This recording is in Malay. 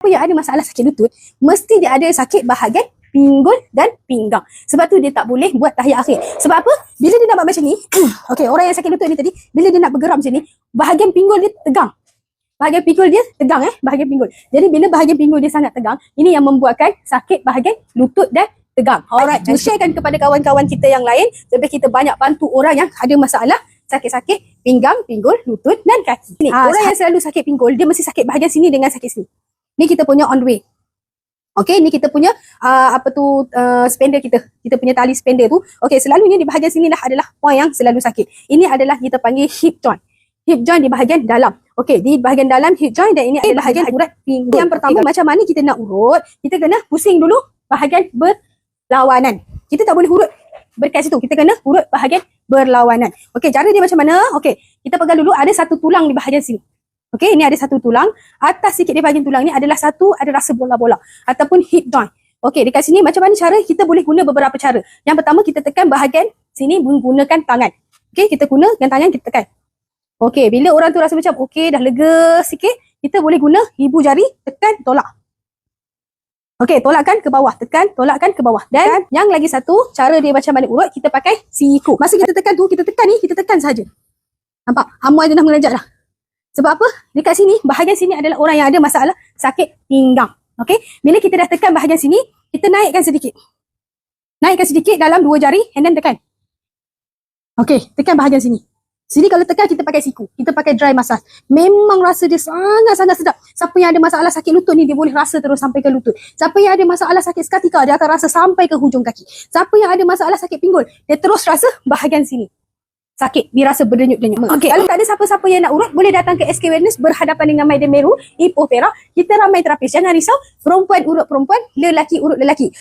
yang ada masalah sakit lutut, mesti dia ada sakit bahagian pinggul dan pinggang. Sebab tu dia tak boleh buat tahiyat akhir. Sebab apa? Bila dia nak buat macam ni, okey, orang yang sakit lutut ni tadi, bila dia nak bergerak macam ni, bahagian pinggul dia tegang. Bahagian pinggul dia tegang bahagian pinggul. Jadi bila bahagian pinggul dia sangat tegang, ini yang membuatkan sakit bahagian lutut dan tegang. Alright, sharekan kepada kawan-kawan kita yang lain, lebih kita banyak bantu orang yang ada masalah sakit-sakit pinggang, pinggul, lutut dan kaki. Ni, orang yang selalu sakit pinggul, dia mesti sakit bahagian sini dengan sakit sini. Ni kita punya on the way. Okey, ni kita punya spender kita. Kita punya tali spender tu. Okey, selalunya di bahagian sini adalah point yang selalu sakit. Ini adalah kita panggil hip joint. Hip joint di bahagian dalam. Okey, di bahagian dalam hip joint, dan ini adalah bahagian urat pinggul. Yang pertama, macam mana kita nak urut? Kita kena pusing dulu bahagian berlawanan. Kita tak boleh urut berkat situ. Kita kena urut bahagian berlawanan. Okey, cara dia macam mana? Okey, kita pegang dulu, ada satu tulang di bahagian sini. Okey, ini ada satu tulang. Atas sikit di bahagian tulang ni adalah ada rasa bola-bola ataupun hip joint. Okey, dekat sini macam mana cara? Kita boleh guna beberapa cara. Yang pertama, kita tekan bahagian sini menggunakan tangan. Okey, kita guna dengan tangan, kita tekan. Okey, bila orang tu rasa macam okey, dah lega sikit, kita boleh guna ibu jari, tekan, tolak. Okey, tolakkan ke bawah, tekan, tolakkan ke bawah. Dan yang lagi satu, cara dia macam mana urut, kita pakai siku. Masa kita tekan tu, kita tekan ni, kita tekan saja. Nampak? Amuan tu dah melejat dah. Sebab apa? Dekat sini, bahagian sini adalah orang yang ada masalah sakit pinggang. Okey? Bila kita dah tekan bahagian sini, kita naikkan sedikit. Naikkan sedikit dalam 2 jari and then tekan. Okey, tekan bahagian sini. Sini kalau tekan, kita pakai siku. Kita pakai dry massage. Memang rasa dia sangat-sangat sedap. Siapa yang ada masalah sakit lutut ni, dia boleh rasa terus sampai ke lutut. Siapa yang ada masalah sakit seketika, dia akan rasa sampai ke hujung kaki. Siapa yang ada masalah sakit pinggul, dia terus rasa bahagian sini sakit, dirasa berdenyut-denyut. Okey, kalau tak ada siapa-siapa yang nak urut, boleh datang ke SK Wellness berhadapan dengan Maidan Meru, Ipoh Perak. Kita ramai terapis, jangan risau. Perempuan urut perempuan, lelaki urut lelaki.